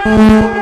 เ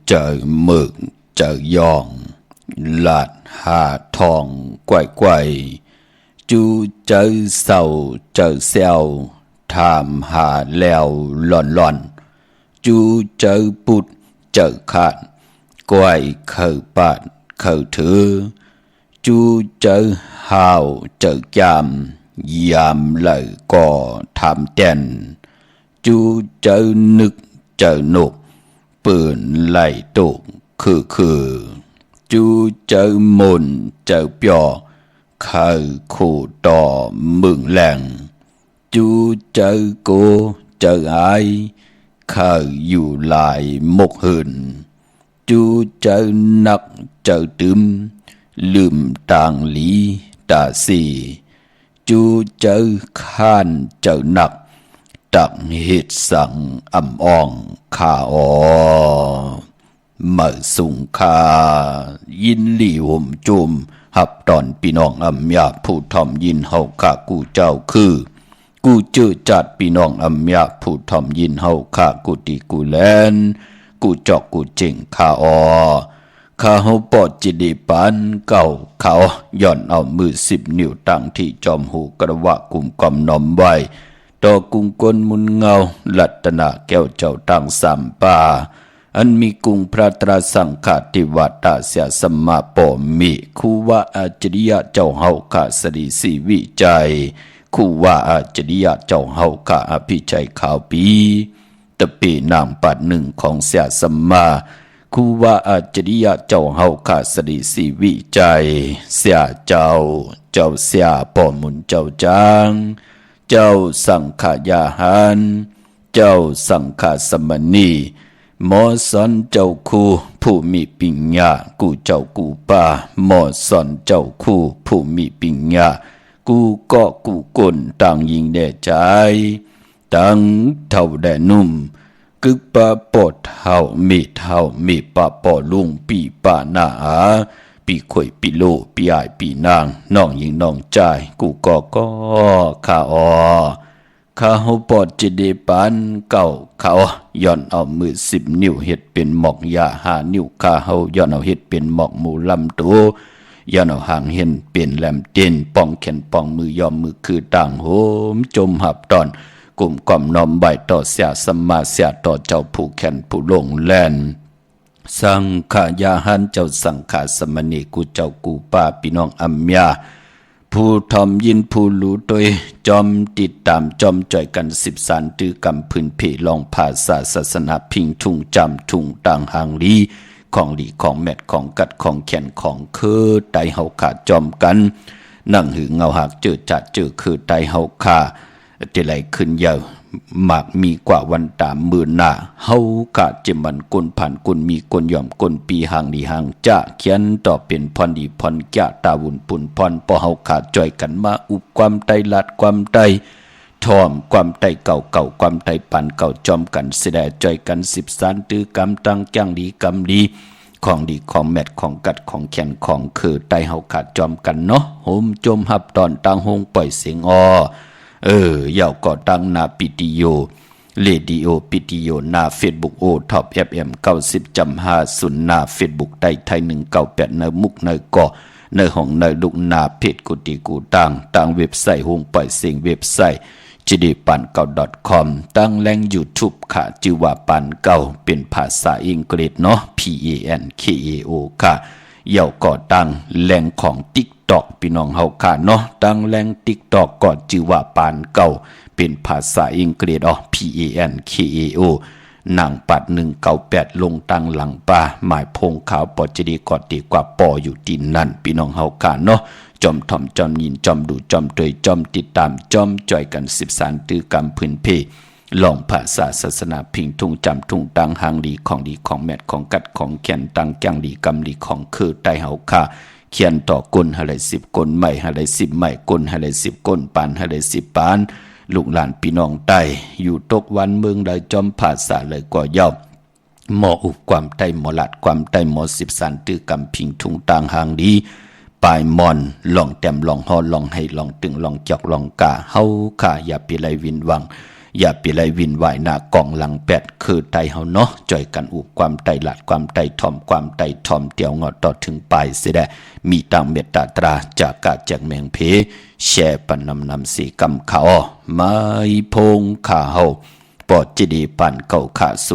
เจอหมึกเจอยองหลาดหาทองไกวไกวจูเจอเศร้าเจอเซลถามหาแล้วหล่อนหล่อนจูเจอปุดเจอขาดก้อยเข่าปาดเข่าถือจูเจอหาวเจอยามยามเลยก่อทำเต้นจูเจอนึกเจอนกปืนไล่ตกคือจูเจอมนเจอเปียเคยขู่ต่อมึงแหลงจูเจอโกเจอไอเคยอยู่หลายมกหืนจูเจอนักเจอตึมลืมต่างหลีตาสีจูเจอข้านเจอหนักตักเหตุสั่งอ่ำอ่องข้าอเมื่อสุงคายินหลี่ห่มจุมหับตอนพี่น้องอำยาผู้ทอมยินเฮาข้ากูเจ้าคือกูเจอจัดพี่น้องอำยาผู้ทอมยินเฮาข้ากูตีกูแลนกูจอกกูเจ๋งข้าข้าเฮาปอดจิดีปันเก่าเขาย่อนเอามือ10 นิ้วตั้งที่จอมหูกระวะกุมกอมนอมไว้ต่อกุงกลมุนเงาลัตนาแก้วเจ้าตั้งสามป่าอันมีกุงพระตราสังฆติวัตาเสียสมมาปอมิคูว่าอาจริยะเจ้าเฮาข้าสรีสีวิจัยคูว่าอาจริยะเจ้าเฮาข้าอภิชัยข่าวปีตะปีนางปัดหนึ่งของเสียสมมาคูว่าอาจริยะเจ้าเฮาข้าสรีสีวิจัยเสียเจ้าเสียปอมุนเจ้าจางเจ้าสังขยาหันเจ้าสังฆสมณีหมอสอนเจ้าคู่ผู้มีปิญญากูเจ้ากูป่าหมอสอนเจ้าคู่ผู้มีปิญญากูก็กูกลต่างยิงแด่ใจตั้งเท่าแด่นุ่มกึกปะปอดเท่ามีปะปอลุงปีป่าหน้าปีข่อยปีโลปีอายปีนางน้องยิงน้องใจกูก็ข้าข้าเฮาปอดจิเดปันเก่าเขาย้อนเอามือ10 นิ้วเฮ็ดเป็นหมอกยา5 นิ้วข้าเฮาย้อนเอาเฮ็ดเป็นหมอกหมูลำตัวย้อนเอาหางเห็นเป็นแหลมเต้นป้องแขนป้องมือยอมมือคือต่างโหมจมหับตอนกลุ่มก่อมน้อมใบต่อเสียสมาเสียต่อเจ้าผู้แขนผู้ลงแล่นสังขยาหันเจ้าสังฆสมณีกูเจ้ากูป้าพี่น้องอัมยาผู้ทอมยินผู้รู้โดยจอมติดตามจอมจ่อยกัน13ตือกำพื้นเพลองภาษาศาสนาพิงทุ่งจำทุ่งต่างหางลีของหลีของแมดของกัดของแขนของคือไตเฮาขาจอมกันนั่งหือเงาหักเจอจัดเจอคือไตเฮาขาที่ไหลขึ้นเยอะมากมีกว่าวันตามมื่นหน้าเฮาขาเจมันกุนผ่านกุนมีกุนย่อมกุนปีหางดีหางจะเขียนต่อเป็นพรดีพรแก่ตาวุ่นปุ่นพรพอเฮาขาจ่อยกันมาอุบความไตลัดความไตทอมความไตเก่าความไตปันเก่าจอมกันเสดจ่อยกัน13ตือกำตั้งจังดีกำดีของดีของแมดของกัดของแขนของคือไตเฮาขาจอมกันเนาะโหมจมหับตอนตังหงปล่อยเสียงยาวก่อตั้งนาปิติโยเรดิโอปิติโยนาเฟซบุ๊กโอท็อปFM 90.50นาเฟซบุ๊กไทย198ในมุกในก่อในห้องในลูกนาเพจกุฏิกูตั้งเว็บไซต์หงปล่อยเสียงเว็บไซต์jidipankau.com ตั้งแหล่ง YouTube ค่ะชื่อว่าปันเก่าเป็นภาษาอังกฤษเนาะ PANKAO ค่ะยาวก่อตั้งแหล่งของTikTok พี่น้องเฮาค่ะเนาะตั้งแหล่ง TikTok ก็ชื่อว่าปานเก่าเป็นภาษาอังกฤษPANKAO นางปัด198ลงตั้งหลังป่าหมายพงขาวปอจดีกอดีกว่าปออยู่ที่นั่นพี่น้องเฮาค่ะเนาะจอมถ่อมจอมยินจอมดูจอมเตยจอมติดตามจอมจ่อยกัน13ตือกำพื้นเพลองภาษาศาสนาพิงทุ่งจำทุ่งตังหางดีของแมดของกัดของแขนตังแกงดีกำดีของคือไตเฮาค่ะเขียนต่อกุนให้ได้10กุนใหม่ให้ได้10ใหม่กุนให้ได้10กุนปานให้ได้10ปานลูกหลานพี่น้องใต้อยู่ตกวันเมืองใดจอมภาษาเลยก็ย่อมหมออุบความใต้หมอลัดความใต้หมอ13ตือกำพิงทุ่งตังหางดีปลายมอนลองแต้มลองฮอลองให้ลองตึงลองจอกลองกาเฮาค่ะอย่าไปไล่วินวัง อย่าไปไล่วินไหวหน้ากองหลังแปดคือไตเฮาเนาะจ่อยกันอุบความไตหลัดความไตทอมความไตทอมเตียวงอต่อถึงปลายเสียได้มีตังเมตตาตราจากกาจากแมงเพแช่ปันนำสีกำเขาไม่พงขาเฮาปอดจิดีปันเก่าขา0624649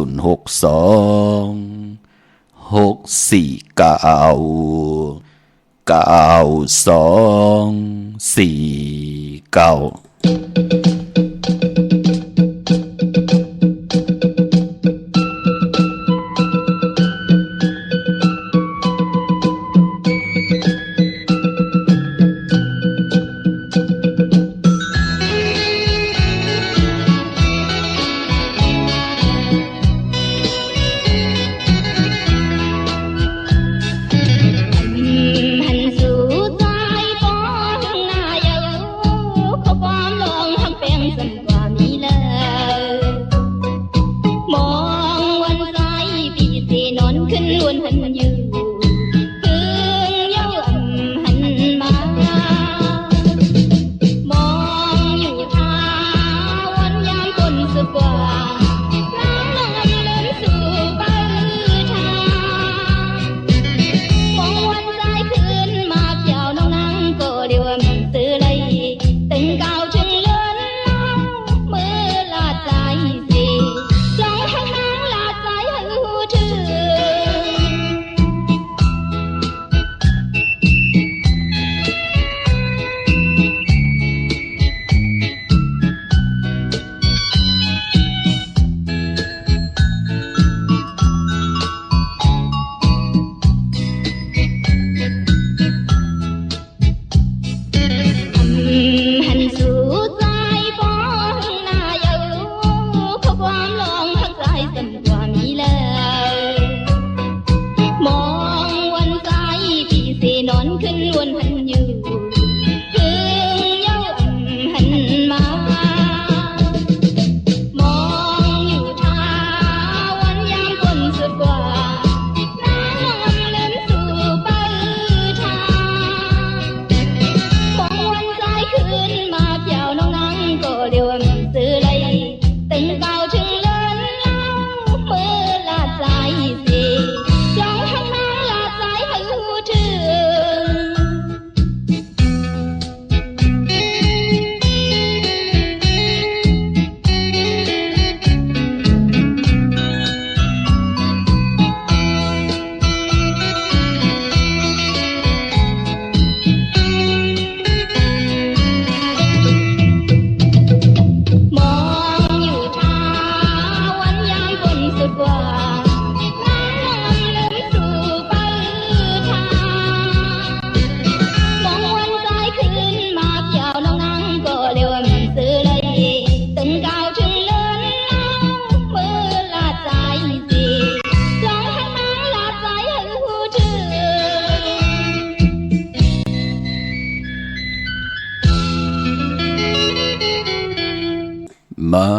ไม่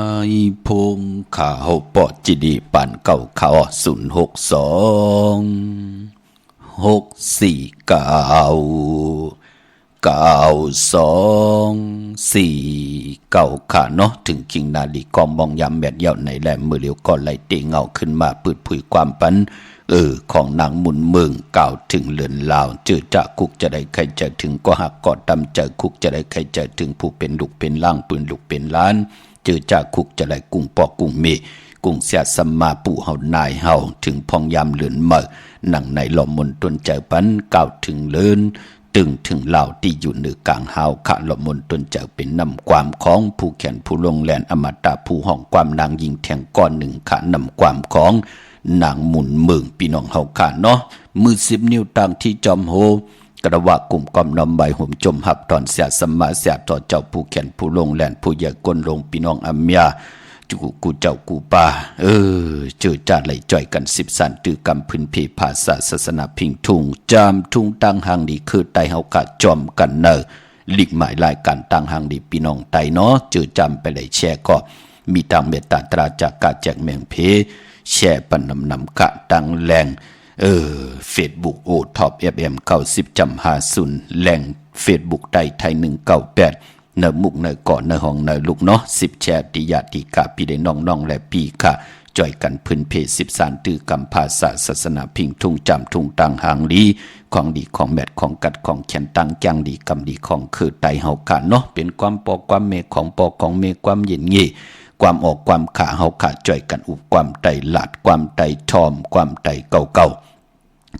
พงขาเฮาปอดจิดีปันเก่าเขา06246499249ขาเนาะถึงกิงนาลีกอมมองยำแมดเยาในแหลมมือเลียวก็ไหลเตงเงาขึ้นมาปืดผุยความปันของนางมุนเมืองกล่าวถึงเลือนลาวเจอจากคุกจะได้ใครจะถึงก็หักกอดดำเจอคุกจะได้ใครจะถึงผู้เป็นลูกเป็นล่างปืนลูกเป็นล้านเจอจากคุกจะได้กุ้งปอกกุ้งเมกุ้งเสียสัมมาปู่เฮานายเฮาถึงพองยามเลือนเมื่อหนังในหล่อมนตนเจอปันกล่าวถึงเลือนตึงถึงเหล่าที่อยู่เหนือกลางหาวขะหล่อมนตนเจอเป็นนำความของผู้แขนผู้ลงแลนอมตะผู้ห้องความนางยิงแทงก้อนหนึ่งขะนำความของนางหมุนเมืองพี่น้องเฮาขาเนาะมือ10 นิ้วต่างที่จอมโหกระว่ากลุ่มกอมนำใบห่มจมหับตอนเสียสมมาเสียต่อเจ้าผู้แขนผู้ลงแลนผู้ใหญ่กลลงพี่น้องอัมยาจุกูเจ้ากูป่าเจอจ่าไหลจ่อยกัน10 สันตือกำพื้นเพภาษาศาสนาพิงทุงจามทุงตั้งหางดีคือไตเฮาขาจอมกันเนอหลีกหมายรายการตั้งหางดีพี่น้องไตเนาะเจอจำไปเลยแชร์ก็มีตามเมตตาตราจากกาแจกแมงเพแชร์ปันนำกะตังแรงเฟซบุ๊กโอท็อปFM 90.50แหล่งเฟซบุ๊กไทย198 เนมุกเนเกาะเนห้องเนลูกเนาะ10แชติญาติกะพี่ได้น้องๆและพี่ค่ะจ่อยกันพื้นเพ10สารตื้อกำภาษาศาสนาพิงทุ่งจำทุ่งตังหางลีของดีของแมดของกัดของแขนตังจังดีกำดีของคือไตเฮาค่ะเนาะเป็นความปอความเมของปอของเมความเย็นงี้ความออกความขาเฮาขาจ่อยกันอุบความไตหลาดความไตทอมความไตเก่า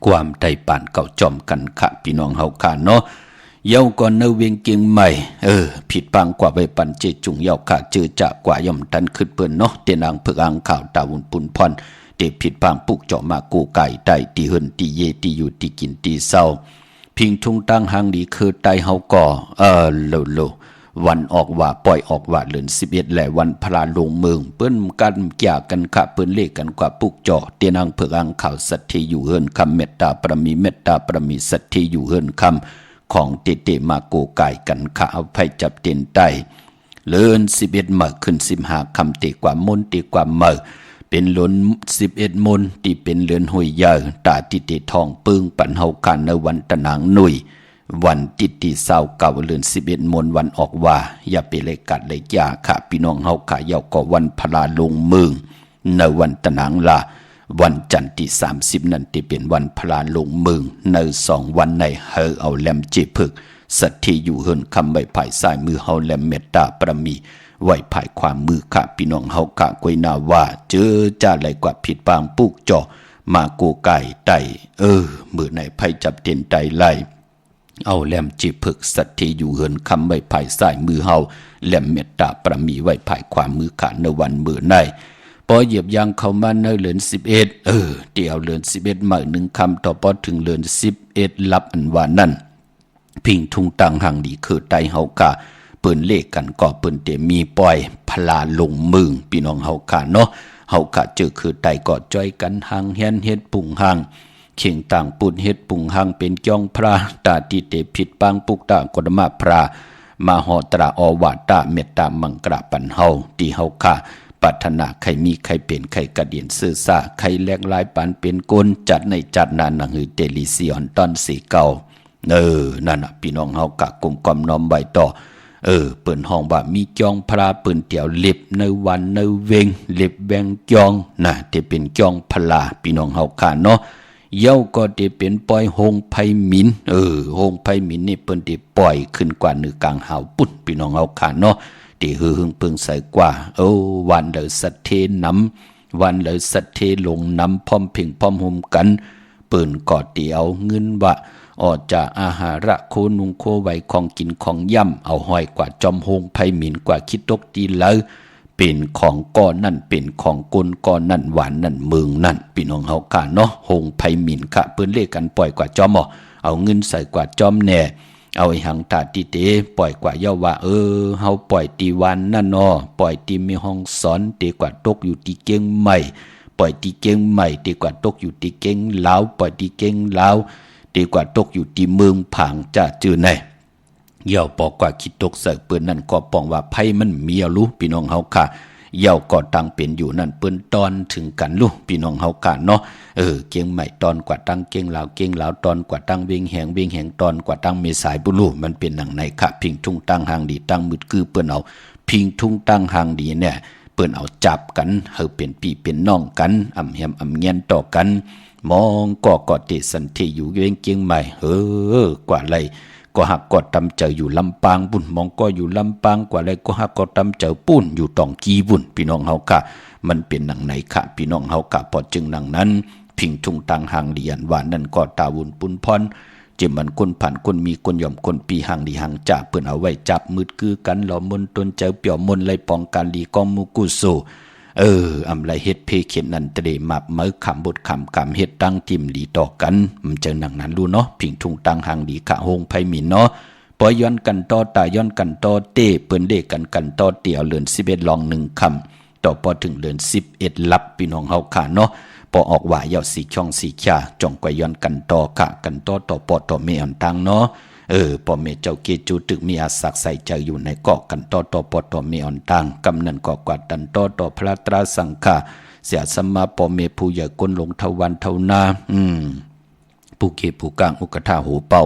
ความไตป่านเก่าจอมกันค่ะพี่น้องเฮาค่ะเนาะเย้าก่อนเนเวียงเกียงใหม่ผิดปังกว่าใบปันเจจุงเย้าขาเจอจะกว่าย่อมตันขึ้นเปิ้นเนาะเตนางเพิกอังข่าวตาวุนปุนพรเดผิดปังปุกเจาะมากูไก่ไตตีเฮินตีเยตีอยู่ตีกินตีเศร้าพิงทุ่งตั้งหางดีคือไตเฮาก่อโลวันออกว่าปล่อยออกว่าเดือน11แหละวันพลาลงเมืองเปิ้นกันเกี่ยกันค่ะเปิ้นเลขกันกว่าปุกเจาะเตนางเพิกอังข่าวสัตย์อยู่เฮินคำเมตตาประมีเมตตาประมีสัตย์อยู่เฮินคำของเตมาโกไก่กันข้าเอาไผจับเต็นไตเลื่อน11มื้อขึ้น15คำเตกว่ามนเตกว่ามื้อเป็นล้น11มนที่เป็นเลือนห้วยยาวตาติเตทองปึงปันเฮากันในวันตะนางหนุ่ยวันติติ29เลือน11มนวันออกว่าอย่าไปเลยกัดเลยยาค่ะพี่น้องเฮาค่ะยาวก็วันพลาลงเมืองในวันตะนางละวันจันทร์ที่30นั้นที่เป็นวันพลาลงเมืองใน2วันในเฮาเอาแลมเจผึกสัตที่อยู่เฮินคำใบภายซ้ายมือเฮาแลมเมตตาประมีไว้ภายความมือค่ะพี่น้องเฮากะกวยนาว่าเจอจ้าไหลกว่าผิดปางปุกจ่อมาโกไก่ไตมือในไผจับเต็นไตไล่เอาแลมจีผึกสัตที่อยู่เฮินคำใบภายซ้ายมือเฮาแลมเมตตาประมีไว้ภายความมือค่ะในวันมือในพอเหยียบยางเข้ามาในเดือน11เดี๋ยวเดือน11มา1คำต่อพอถึงเดือน11รับอันว่านั่นพิงทุ่งตังหังดีคือไตเฮากะเปิ้นเลขกันก็เปิ้นเตมีปล่อยพลาลงมึงพี่น้องเฮากะเนาะเฮากะเจอคือไตก็จ้อยกันหังเฮียนเฮ็ดปุงหังเข่งต่างปุ่นเฮ็ดปุงหังเป็นจ้องพระตาติเตผิดปังปุกตากฎมาพระมาหอตราอวาตาเมตตามังกระปันเฮาที่เฮากะปรารถนาใครมีใครเป็นใครกระเดียนซื่อซ่าใครแลกลายปานเป็นกลจัดในจัดนานหนังหือเตลิซิออนตอนสีเก่านั่นน่ะพี่น้องเฮากะกลมกอมน้อมไว้ต่อเปิ้นห้องว่ามีจองพระเปิ้นเตียวเล็บในวันในเวงเล็บแบงจองน่ะที่เป็นจองพลาพี่น้องเฮากะเนาะเย้าก็ได้เป็นปล่อยหงไผหมินหงไผหมินนี่เปิ้นได้ปล่อยขึ้นกว่านึกลางหาวปุ้นพี่น้องเฮากะเนาะที่หึงเปิงใส่กว่าวันเลยสัตเทนำวันเลยสัตเทลงนำพร้อมเพ่งพร้อมห่มกันเปิ้นก็เตียวเงินว่าออกจากอาหาระโคนุงโคไว้ของกินของย่ำเอาห้อยกว่าจอมหงไผหมินกว่าคิดตกตีแล้วเป็นของก้อนนั่นเป็นของกลก้อนนั่นหวานนั่นเมืองนั่นพี่น้องเฮากะเนาะหงไผหมินค่ะเปิ้นเลขกันปล่อยกว่าจอมเอาเงินใส่กว่าจอมแน่เอาไอ้หังตาติเตปล่อยกว่าเย้าว่าเฮาปล่อยตีวันนั่นเนาะปล่อยตีมีห้องสอนเตกว่าตกอยู่ที่เกียงใหม่ปล่อยตีเกียงใหม่เตกว่าตกอยู่ที่เกียงลาวปล่อยตีเกียงลาวเตกว่าตกอยู่ที่เมืองผางจะจื้อไหนเย้าปอกว่าคิดตกใส่เปิ้นนั่นก็ป้องว่าไผมันมีเอารู้พี่น้องเฮาค่ะเย้าก็ตั้งเป็นอยู่นั่นเปิ้นตอนถึงกันลูกพี่น้องเฮากะเนาะเกียงใหม่ตอนกว่าตั้งเกียงลาวเกียงลาวตอนกว่าตั้งเวียงแหงตอนกว่าตั้งเมสายบุรุมันเป็นหนังในค่ะพิงทุ่งตั้งหางดีตั้งมืดคือเปิ้นเอาพิงทุ่งตั้งหางดีเนี่ยเปิ้นเอาจับกันเฮาเป็นพี่เป็นน้องกันอำแหมอำแงนต่อกันมองก็เตสันที่อยู่เวียงเกียงใหม่กว่าไรก็หักก็ตำเจออยู่ลำปางบุญมองก็อยู่ลำปางกว่าไรก็หักก็ตำเจอปุ้นอยู่ตองกีบุญพี่น้องเฮากะมันเป็นหนังไหนค่ะพี่น้องเฮากะพอจึงหนังนั้นพิงทุ่งตังหางเดียนว่านั่นก็ตาวุนปุนพรจิมันคนผ่านคนมีคนยอมคนปีหางดีหางจ่าเปิ้นเอาไว้จับมืดคือกันหลอมนตนเจ้าเปี่ยวมนไลปองการลีกองมุกุโซอำไรเฮ็ดเพเข็นนันเตเดมับมือขำบทขำเฮ็ดตั้งทิมหลีต่อกันมันเจอหนังนั้นรู้เนาะพิงทุ่งตังหางดีขะหงไผหมินเนาะปอยย้อนกันต่อตาย้อนกันต่อเต้เปิ้นเดกันต่อเตี่ยวเลือน11ลอง1คำต่อพอถึงเลือน11ลับพี่น้องเฮาค่ะเนาะพอออกว่าเยาสีช่องสีชาจ่องกว่าย้อนกันต่อค่ะกันต่อปอต่อเมอันตังเนาะปอเมเจ้าเกจูตึกมีอาศักใส่ใจอยู่ในเกาะกันต่อปอต่อเมอันตังกำนันก็กวาดตันต่อพระตราสังฆาเสียสมมาปอเมผู้ใหญ่ก้นหลงทวันเท่านาผู้เกผู้กลางอุกทาหูเป่า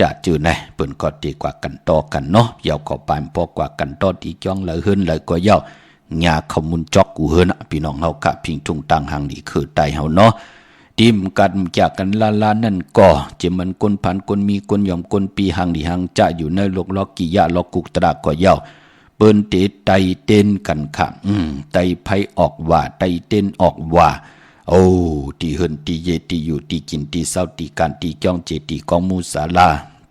จะจือไหนเปิ้นก็ดีกว่ากันต่อกันเนาะยาวก็ปานพอกว่ากันต่อตีจ้องเลยเฮิรนเลยก็ยาวญาขมุนจอกกูเฮิรนพี่น้องเฮากะพิงทุงตังหังนี่คือไตเฮาเนาะดิมกันจากกันลานั่นก็จะมันกนพันกนมีกนยอมกนปีหังนี่หังจะอยู่ในโลกลอกกิยะลอกกุกตระก็ยาวเปิ้นเตไตเต้นกันค่ะไตไผออกว่าไตเต้นออกว่าโอ้ตีเฮินตีเยตีอยู่ตีกินตีเศร้าตีการตีจ้องเจตีกองมูศาลา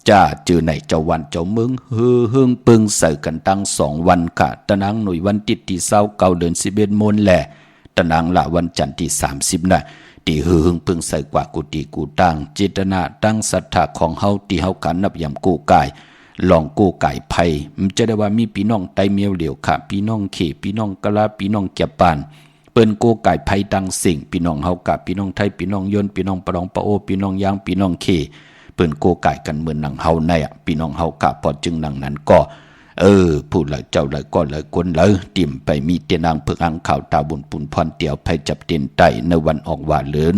จ้าจือไหนเจ้าวันเจ้าเมืองเฮืองปึงใส่กันตั้ง2 วันค่ะตะนางหน่วยวันติดตีเศร้าเก่าเดือน11 โมนแหละตะนางละวันจันทร์ที่30น่ะตีเฮืองปึงใส่กว่ากุฏิกูตั้งเจตนาตั้งศรัทธาของเฮาที่เฮากันนับยำกู้กายลองกู้ไก่ไผ่มันจะได้ว่ามีพี่น้องไตเมียวเหลียวค่ะพี่น้องเขพี่น้องกะลาพี่น้องเกียบปานเปิ้นกู้ไก่ไผ่ดังสิ่งพี่น้องเฮากับพี่น้องไทยพี่น้องยนพี่น้องปะรองปะโอพี่น้องยางพี่น้องเขเปิ้นกู้ไก่กันเหมือนหนังเฮาในพี่น้องเฮากะพอจึงหนังนั้นก็พูดเลยเจ้าเลยก็เลยคนเลยติ่มไปมีเตียนางเพิกอังข่าวตาบุญปุนพรเตียวไผจับเตียนไตในวันออกว่าเลือน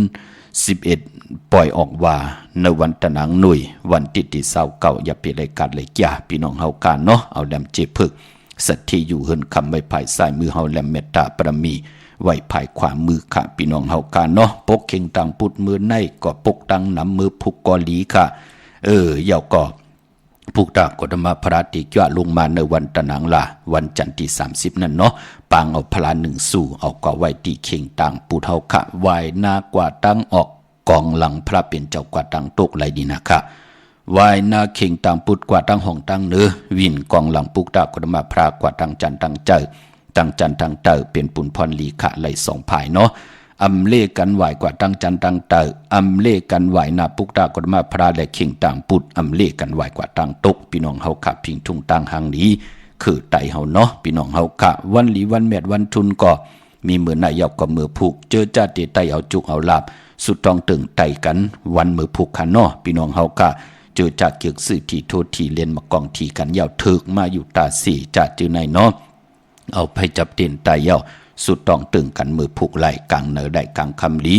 11ปล่อยออกว่าในวันตะนางหนุ่ยวันติดที่เศร้าเก่าอย่าไปรายการเลยจ้าพี่น้องเฮากันเนาะเอาแหลมเจพึกสัตที่อยู่เฮินคำไว้ภายซ้ายมือเฮาแหลมเมตตาปรมีไว้ภายขวามือค่ะพี่น้องเฮากันเนาะปกเข่งตังปุดมือในก็ปกตังน้ำมือพุกกอหลีค่ะเหย่าก็ผูกตากฎมาพระติกะลงมาในวันตะนางละวันจันทร์ที่30นั่นเนาะปางเอาพลา1สู่เอาก็ไว้ตีเข่งตังปูเฮาค่ะไหวหน้ากว่าตั้งออกกองหลังพระเป็นเจ้ากว่าตังตกไหลดีนะคะวายนาเข่งตังปุดกว่าตังห้องตังเนื้อวินกองหลังปุกตากฎมาพระกว่าตังจันตังเจอตังจันตังเตอเป็นปุนพรลีขะไหล2 ภายเนาะอำเลกันไหวกว่าตังจันตังเตออำเลกันไหวนาปุกตากฎมาพระและเข่งตังปุดอำเลกันไหวกว่าตังตกพี่น้องเฮาขะพิงทุ่งตังหังนี้คือไตเฮาเนาะพี่น้องเฮาขะวันหลีวันแมดวันทุนก็มีมือนายกกับมือผูกเจอจ้าเตไตเอาจุกเอาลาบสุดต้องตึงไตกันวันมือผูกขันเนาะพี่น้องเฮากะเจอจากเกี่ยวสื่อที่โทษที่เล่นมากองทีกันยาวถึกมาอยู่ตาสี่จัดจือในเนาะเอาไปจับเต้นไตยาวสุดต้องตึงกันมือผูกไหลกลางเนอได้กลางคำลี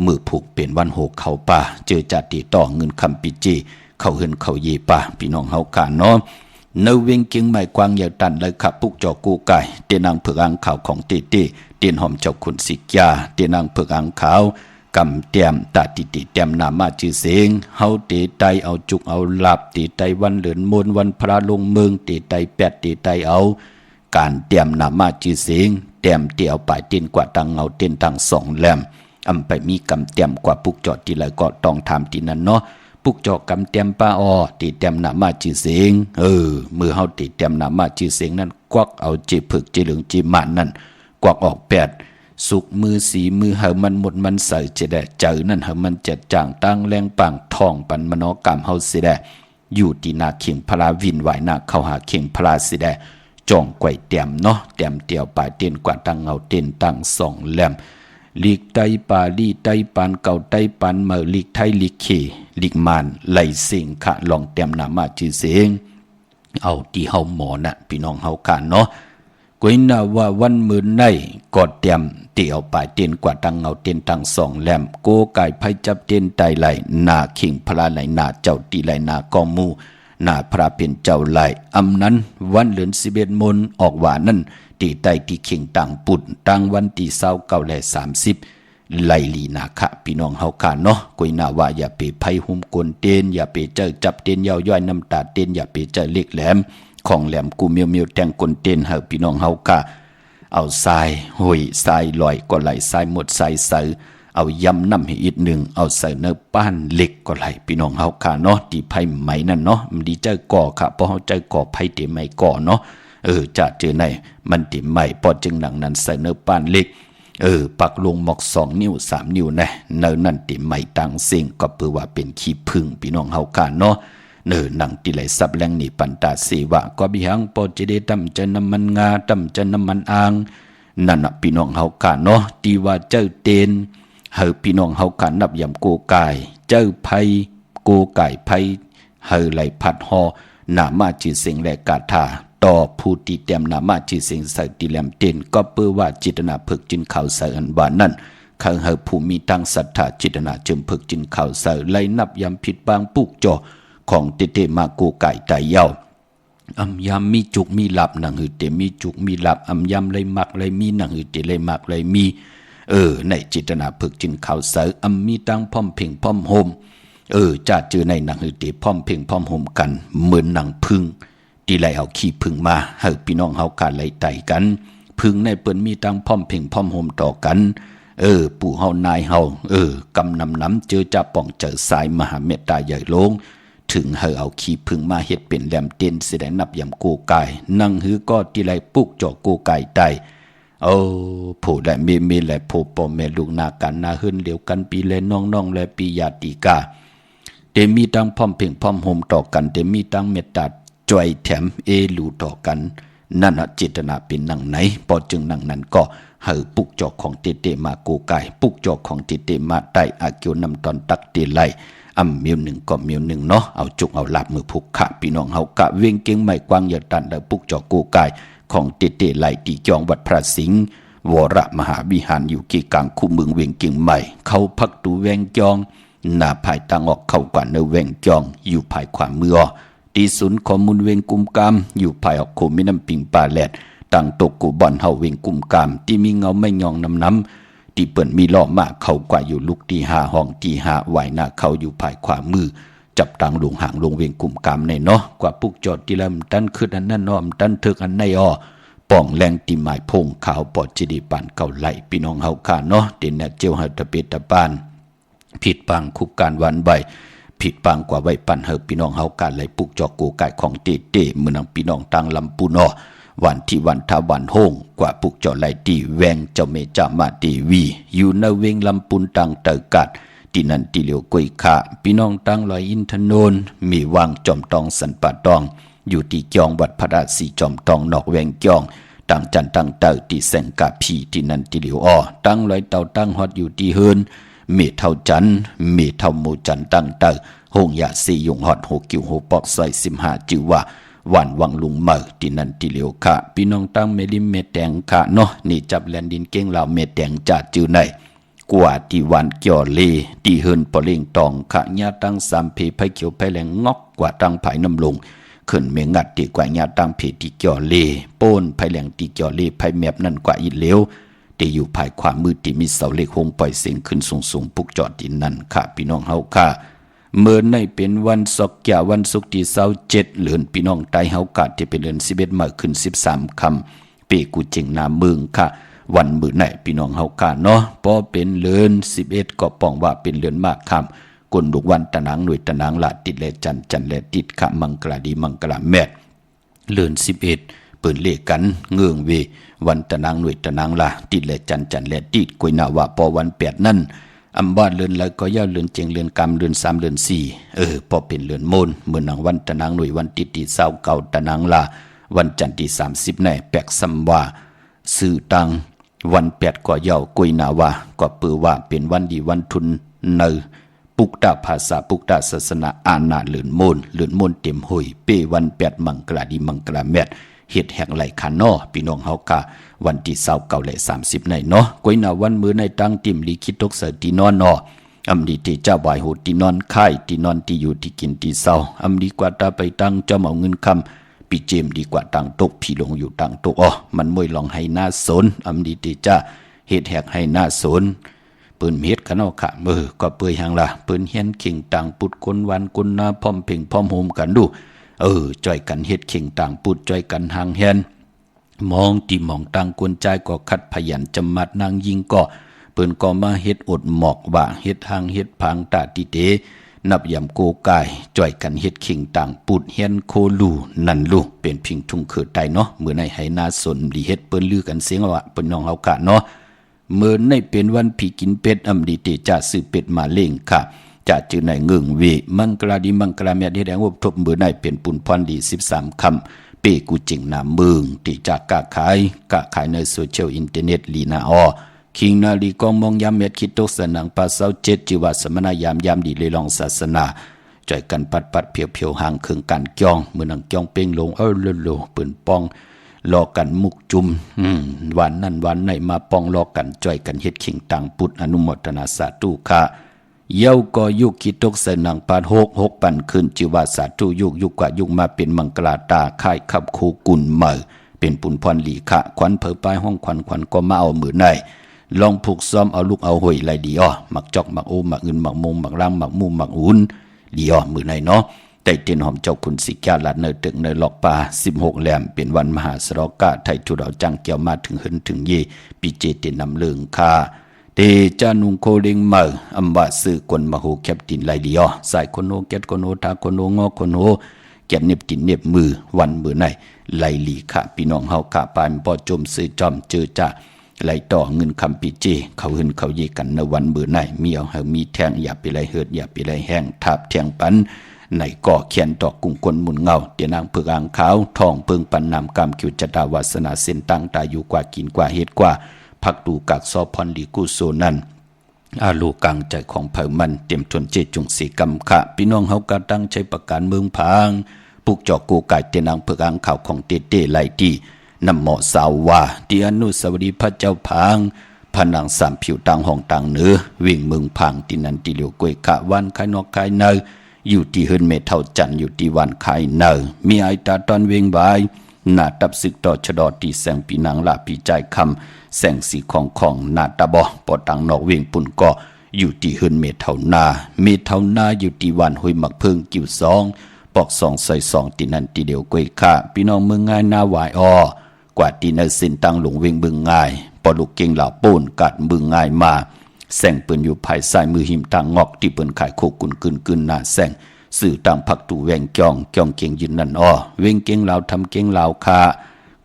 มือผูกเป็นวันโหกเขาป่าเจอจัดตีต่อเงินคำปิจีเขาเฮินเขาเยป่าพี่น้องเฮากะเนาะเนเวงเกียงใหม่กวางยาวตันเลยขับปุกจอกูไก่เตียนางเผือกอังขาวของตีเตียนหอมเจ้าขุนสิกยาเตียนางเผือกอังขาวกำเตียมตาติเตียมนามาจือเสงเฮาเตไตเอาจุกเอาหลับเตไตวันเหลือนมนวันพระลงเมืองเตไตแปดเตไตเอาการเตียมนามาจือเสงเตียมเตียวปลายเตียนกว่าตังเอาเตียนตัง2 แหลมอำไปมีกำเตียมกว่าปุกจอดที่ไรก็ต้องทำที่นั้นเนาะปุกจอกำเตียมป้าออตีเตียมนามาจือเสงมือเฮาตีเตียมนามาจือเสงนั้นกวักเอาจีผึกจีเหลืองจีหมันนั่นกวักออก8สุกมือสีมือเฮามันหมดมันใส่เจแดเจอนั่นเฮามันเจ็ดจางตั้งแรงปังทองปันมโนกรรมเฮาสิแดอยู่ตีนาเข่งพลาวินไหวนาเข้าหาเข่งพลาสิแดจ่องไกวเตียมเนาะเตียมเตียวปลายเตียนกว่าตั้งเอาเตียนตั้ง2 แหลมลีกไตปาลีไตปานเก่าไตปานเมอลีกไทยลีกเขลีกมานไหลสิงขะลองเตียมนามาจือเสงเอาที่เฮาหมอน่ะพี่น้องเฮากันเนาะกวยนาว่าวันมื้อในกอดเตรียมเตียวปลายเตียนกว่าตังเอาเตียนตัง2 แหลมโกไก่ไผจับเตียนไตไหลนาขิงพระไหลนาเจ้าตีไหลนากองมูนาพระเป็นเจ้าไหลอำนั้นวันเหลือน11 มนออกว่านั้นตีไตที่ขิงตังปุดตังวันที่29และ30ไหลลีนาคะพี่น้องเฮากันเนาะกวยนาว่าอย่าไปไผหุมกลเตียนอย่าไปเจอจับเตียนยาวย่อยน้ำตาเตียนอย่าไปเจอเล็กแหลมของแหลมกูเมียวแต่งกลเต้นเฮาพี่น้องเฮากะเอาทรายหุยทรายลอยก็ไหลทรายหมดทรายเสือเอายำน้ำให้อีก1เอาใส่เนื้อป้านเหล็กก็ไหลพี่น้องเฮากะเนาะตีไผไหมนั่นเนาะมันดีเจ้าก่อค่ะเพราะเฮาเจ้าก่อไผตีไม้ก่อเนาะจะเจอในมันตีไม้พอจึงหนังนั้นใส่เนื้อป้านเหล็กปักลงหมอก2 นิ้ว3 นิ้วนะเนื้อนั่นตีไม้ตังเสียงก็เพื่อว่าเป็นขี้ผึ้งพี่น้องเฮากะเนาะหนังติไหลซับแรงนี่ปันตาสีวะก็บิหังปอจิเดตั้มจะน้ำมันงาตั้มจะน้ำมันอ่างนั่นน่ะพี่น้องเฮากะเนาะตีว่าเจ้าเตนเฮาพี่น้องเฮากะนับยำโกกายเจ้าไผโกกายไผเฮาไหลพัดฮอนามาจือเสียงและกาถาต่อผู้ที่เตรียมนามาจือเสียงใส่ติแลมเตนก็เพื่อว่าจิตนาพึกจินข่าวใส่อันว่านั่นข้างเฮาผู้มีตั้งศรัทธาจิตนาจึมพึกจินข่าวใส่ไหลนับยำผิดบางปุกจอ ของเตเตมากูไก่ไตเย้าอำยำมีจุกมีหลับหนังหือเตมีจุกมีหลับอำยำเลยมักเลยมีหนังหือเตเลยมักเลยมีในจิตนาพึกจินข่าวเสออำมีตังพร้อมเพ่งพร้อมโฮมจะเจอในหนังหือเตพร้อมเพ่งพร้อมโฮมกันเหมือนหนังพึ่งที่ไหลเอาขี้พึ่งมาให้พี่น้องเฮาการไหลไต่กันพึ่งในเปิ้นมีตังพร้อมเพ่งพร้อมโฮมต่อกันปู่เฮานายเฮากำน้ำเจอจะป่องเจอสายมหาเมตตาใหญ่ลงถึงเอาขี้พึ่งมาเฮ็ดเป็นแหลมเต้นแสดงนับยำโกกายนั่งหือก็ที่ไหลปุกจ่อโกกายไตผู้ได้มีและผู้พ่อแม่ลูกนากันนาหื้นเหลียวกันปีและน้องและปีญาติกาเตมีตังพร้อมเพ่งพร้อมโฮมต่อกันเตมีตังเมตตาจอยแถมลูต่อกันนั่นเจตนาเป็นนังไหนพอจึงนังนั้นก็ให้ปุกจอกของเตมาโกกายปุกจอกของเตมาไตอาเกียวนำตอนตักเตไลมิวหนึ่งก็มิวหนึ่งเนาะเอาจุกเอาหลับมือผูกขาพี่น้องเฮากะเวียงเก่งไม่กว้างอย่าตันได้ปุกจอกโกกายของเตไลตีจองวัดพระสิงห์วรมหาวิหารอยู่กีกลางคู่เมืองเวียงเก่งใหม่เขาพักตูแวงจองหน้าภายตังออกเข้ากว่าเนแวงจองอยู่ภายขวามือที่ศูนย์ข้อมูลเวงกุมกามอยู่ภายออกโคมิน้ำปิงป่าแหลดตั้งตกกูบ่อนเฮาเวงกุมกามที่มีเงาไม่ยองน้ำที่เปิ่นมีล้อมาเข้ากว่าอยู่ลุกที่หาห้องที่หาไหวหน้าเขาอยู่ภายขวามือจับตังลงห่างลงเวงกุมกามในเนาะกว่าปุกจอดที่ลำตันขึ้นอันนั้นน้อมตันเถิกอันในป่องแรงตีหมายพงขาวปอดจิดีปานเก่าไหลพี่น้องเฮาขาเนาะเด่นเจียวเฮาตะเปตะปานผิดปังคุกการวันใบผิดปังกว่าไว้ปั่นเฮาพี่น้องเฮาการไหลปุกจอกโกไก่ของเตเมื่อนังพี่น้องตังลำปูนวันที่วันทาวันโฮงกว่าปุกจอไหลตีแวงเจ้าเมจามาตีวีอยู่ในเวงลำปูนตังเตอกัดที่นั่นที่เหลียวกุยขาพี่น้องตังลอยอินทนนมีวางจอมตองสันป่าตองอยู่ที่จองวัดพระราชสีจอมตองนอกแวงจองตั้งจันตั้งเตอที่แสงกาพีที่นั่นที่เหลียวตั้งลอยเต่าตั้งฮอดอยู่ที่เฮินเมเท่าจันเมเท่าหมูจันตั้งเตอหงยาสียงฮอดโหกิวโหปอกใส่15จิวว่าวันวังลุงเมื่อที่นั่นที่เหลียวค่ะพี่น้องตั้งเมลิมเมแตงค่ะเนาะนี่จับแลนดินเก่งลาวเมแตงจัดจือในกว่าที่วันเกี่ยวเลที่เฮินปอเล่งตองค่ะญาตั้ง3เพไผเขียวไผแหลงงอกกว่าตั้งไผน้ำลงขึ้นเมงัดดีกว่าญาตั้งเพที่เกี่ยวเลโป้นไผแหลงที่เกี่ยวเลไผแมบนั่นกว่าอีเหลวที่อยู่ภายความมืดที่มีเสาเหล็กหงปล่อยเสียงขึ้นสูงปุกจอดดินนั่นค่ะพี่น้องเฮาค่ะเมื่อในเป็นวันศุกร์วันศุกร์ที่27เดือนพี่น้องไตเฮากาดที่เป็นเดือน11มาขึ้น13ค่ำปีกูเจงนาเมืองค่ะวันมื้อไหนพี่น้องเฮากาเนาะพอเป็นเดือน11ก็ป้องว่าเป็นเดือนมากค่ำกนดุกวันตะนางหน่วยตะนางละติดและจันและติดค่ะมังกลาดีมังกลาแมดเดือน11เปิ่นเลขกันเงืองเววันตะนางหน่วยตะนางละติดและจันและติดกุยนาว่าพอวัน8นั่นอำบ้านเลือนแล้วก็ย่าเลือนเจงเลือนกำเลือน3เลือน4พอเป็นเลือนโมนเมื่อนังวันตะนางหน่วยวันติดที่29เก่าตะนางลาวันจันทร์ที่30ในแปกซัมว่าสื่อตังวัน8ก็ย่ากุยนาว่าก็เปือว่าเป็นวันดีวันทุนเนปุกตาภาษาปุกตาศาสนาอาณาเลือนโมนเต็มหุยเปวัน8มังกลาดีมังกลาแมดเฮ็ดแห่งไหลคานอพี่น้องเฮากะวันที่29และ30ในเนาะก้อยนาวันมื้อในตั้งติ่มลิขิตตกเสตีนอนอำดีที่เจ้าบายโหดที่นอนค่ายที่นอนที่อยู่ที่กินที่เศร้าอำดีกว่าตาไปตั้งเจ้าเอาเงินคำปีเจมดีกว่าตั้งตกพี่ลงอยู่ตั้งตกมันมวยลองให้หน้าสนอำดีที่จ้าเฮ็ดแหกให้หน้าสนเปิ้นเฮ็ดขะเนาะค่ะก็เปื่อยหังล่ะเปิ้นเฮียนเข่งต่างปุดคนวันคนนาพร้อมเพ่งพร้อมโฮมกันดูจ่อยกันเฮ็ดเข่งต่างปุดจ่อยกันหางแฮนมองที่มองต่างกวนใจก็คัดพยันจำมัดนางยิงก็เปิ้นก็มาเฮ็ดอดหมอกว่าเฮ็ดหางเฮ็ดพังตาติเตนับยำโกกายจ่อยกันเฮ็ดเข่งต่างปุดเฮียนโคลูนั่นลูเป็นพิงทุ่งเขิดไตเนาะมื้อในให้นาสนดีเฮ็ดเปิ้นลือกันเสียงว่าเปิ้นน้องเฮากะเนาะเมื่อในเป็นวันผีกินเป็ดอำดีเตจะซื้อเป็ดมาเล่งค่ะจะจือในเงืองเวมังกลาดีมังกลาเมียดแดงอบทบเมื่อในเป็นปุนพรดี13คำเปกูจิงนาเมืองที่จากกะขายในโซเชียลอินเทอร์เน็ตลีนาคิงนาลีกองมองยามเม็ดคิดตกสนังปาเศร้า7จิวาสมณยามดีเลยลองศาสนาจ่อยกันปัดเพียวห่างเครื่องกันจ้องเมื่อนังจ้องเป้งลงโลปืนปองรอกันมุกจุมวันนั้นวันไหนมาปองรอกันจ่อยกันเฮ็ดขิงต่างปุดอนุโมทนาสาธุค่ะ เย้าก็ยุกคิดตกใส่หนังปาดหกปันขึ้นจิวาสาธุยุกกว่ายุกมาเป็นมังกลาตาค่ายขับคูกุลเมอเป็นปุนพรหลีขะควันเผอปลายห้องควันก็มาเอามือในลองผูกซ้อมเอาลูกเอาหอยไหลดีอ้อหมักจอกหมักโอหมักอื่นหมักมงหมักร่างหมักมุมหมักอุ่นดีอ้อมือในเนาะแต่เตียนหอมเจ้าคุณสิกาลัดเนตึกเนหลอกป่า16แหลมเป็นวันมหาสรกะไทยทุเราจังเกี่ยวมาถึงหึนถึงเยปีเจตินนำเลืองคาเตจานุงโคเลิงเมออัมวาสื่อกวนมโหแคปตินไหลดีอ้อสายคนโนเกตคนโนทาคนโนงอคนโนแกนเน็บตินเน็บมือวันมือในไหลหลีขะพี่น้องเฮากะปานปอจมซื้อจอมเจอจ่าไหลต่อเงินคำปีเจเขาหึนเขาเยกันในวันมือในมีเอาเฮามีแทงอย่าไปไหลเหิดอย่าไปไหลแห้งทับแทงปันในก่อเขียนต่อกุ้งกลมุนเงาเตียนางเผือกอ่างขาวทองเพิงปันนำกำคิวจดาวาสนาเส้นตั้งตาอยู่กว่ากินกว่าเฮ็ดกว่าพักดูกักซอพรลีกุโซนันอาลูกังใจของเผ่ามันเต็มทนเจจุงสีกำขะพี่น้องเฮากะตั้งใจประการเมืองพางปุกจอกกูไก่เตียนางเผือกอ่างขาวของเต้ไหลดีนำหมอสาวว่าที่อนุสาวรีย์พระเจ้าพางผนังสามผิวต่างห้องต่างเนื้อวิ่งเมืองพังที่นันติเหลียวกวยขะวันไข่นอกไข่เนยอยู่ที่เฮินเมเท่าจันอยู่ที่วันไข่เนยมีไอตาตอนเวงบายหน้าตับศึกต่อชะดอตีแสงปีนางลาปีใจคำแสงสีของหน้าตาบอปอตังนอกเวงปุ่นก็อยู่ที่เฮินเมเท่านาอยู่ที่วันห้วยหมักเพิงกิ่วสองปอก2 ใส่2ที่นันติเหลียวกวยขะพี่น้องเมืองง่ายหน้าหวายอ้อกว่าที่ในเส้นตังหลงเวงเมืองง่ายปอลูกเก่งเหล่าปูนกัดมือง่ายมาแสงเปิ้นอยู่ภายซ้ายมือหิมตางงอกที่เปิ้นขายโคกุนกึนหน้าแสงสื่อตามผักตูแวงจ้องเก่งยืนนั่นอ้อเวงเก่งเหล่าทำเก่งเหล่าคา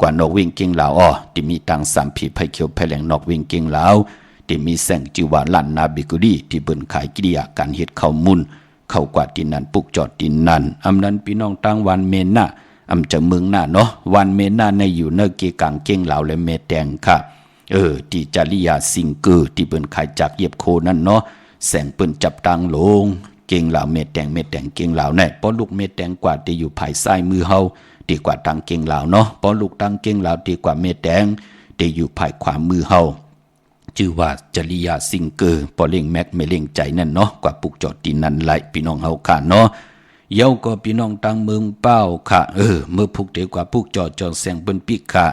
กว่านอกเวงเก่งเหล่าอ้อที่มีตังสามผีไผเขียวไผแหลงนอกเวงเก่งเหล่าที่มีแสงจิวาลันนาบิกุดีที่เปิ้นขายกิริยาการเฮ็ดข้าวมุนเข้ากว่าดินนั้นปุกจอดดินนั้นอำนั้นพี่น้องตั้งวันเมนน่ะอำจะเมืองหน้าเนาะวันเมน่าในอยู่เนเกกังเก่งเหล่าและเมแดงค่ะที่จาริยาสิงเกอที่เปิ้นขายจากเหยียบโคนั่นเนาะแสงเปิ้นจับตังลงเก่งเหล่าเมแดงเก่งเหล่าแน่ปอลูกเมแดงกว่าที่อยู่ภายซ้ายมือเฮาดีกว่าตังเก่งเหล่าเนาะปอลูกตังเก่งเหล่าดีกว่าเมแดงที่อยู่ภายขวามือเฮาชื่อว่าจริยาสิงเกอปอเล่งแม็กไม่เล่งใจนั่นเนาะกว่าปุกจอดดินนั้นไหลพี่น้องเฮาค่ะเนาะเย้าก็พี่น้องตังเมืองเป้าค่ะเมื่อพุกเดียวกว่าพุกจอดแสงเปิ้นปิกค่ะ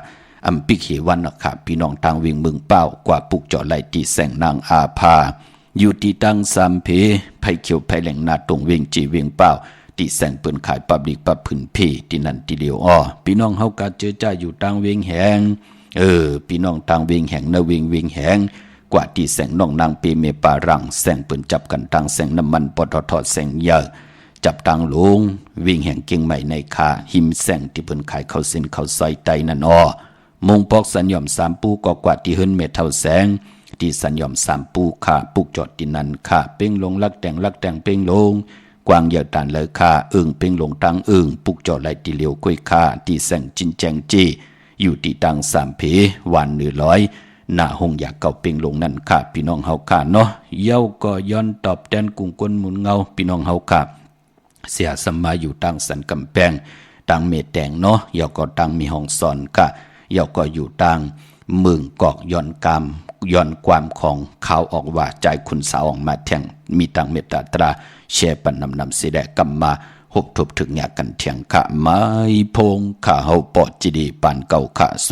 อำปิกเหวันนะคะพี่น้องทางวิ่งเมืองเป้ากว่าปุกจอไหลตีแสงนางอาภาอยู่ที่ตั้งสามเพไผเขียวไผแหลงนาตรงเวงจีเวงเป้าที่แสงเปิ้นขายปับลิกปับพื้นเพที่นั่นที่เดียวอ้อพี่น้องเฮากะเจอจ้าอยู่ตั้งเวงแหงพี่น้องตั้งเวงแหงนะเวงแหงกว่าที่แสงน้องนางเปเมปารังแสงเปิ้นจับกันตั้งแสงน้ำมันปตทแสงเยอะจับตังลงวิ่งแห่งเก่งใหม่ในคาหิมแสงที่เปิ้นขายเข้าเส้นเข้าซอยไตนั่นอ้อมงปอกสัญญอมสามปูก็กว่าที่เฮินเมเท่าแสงที่สัญญอมสามปูขาปุกจอดที่นั่นขาเป้งลงลักแต่งเป้งลงกวางเหยาตานเลยขาเป้งลงตังปุกจอดไหลที่เหลียวก้วยขาที่แสงจินแจงจีอยู่ที่ตังสามเพวัน100หน้าหงอยากเก่าเป้งลงนั่นขาพี่น้องเฮาขาเนาะเย้าก็ย้อนตอบแทนกุ้งก้นหมุนเงาพี่น้องเฮาขาเสียสมาอยู่ตังสันกำแพงตังเมแดงเนาะเย้าก็ตังมีห้องสอนค่ะเย้าก็อยู่ตังเมืองกอกย้อนความของข่าวออกว่าใจคุณสาวออกมาแทงมีตังเมตตาตราแชร์ปันนำสิแดกำมาหบทบถึงอยากกันเถียงขะไม้พงข้าเฮาปอดจีดีปานเก่าขะ0629249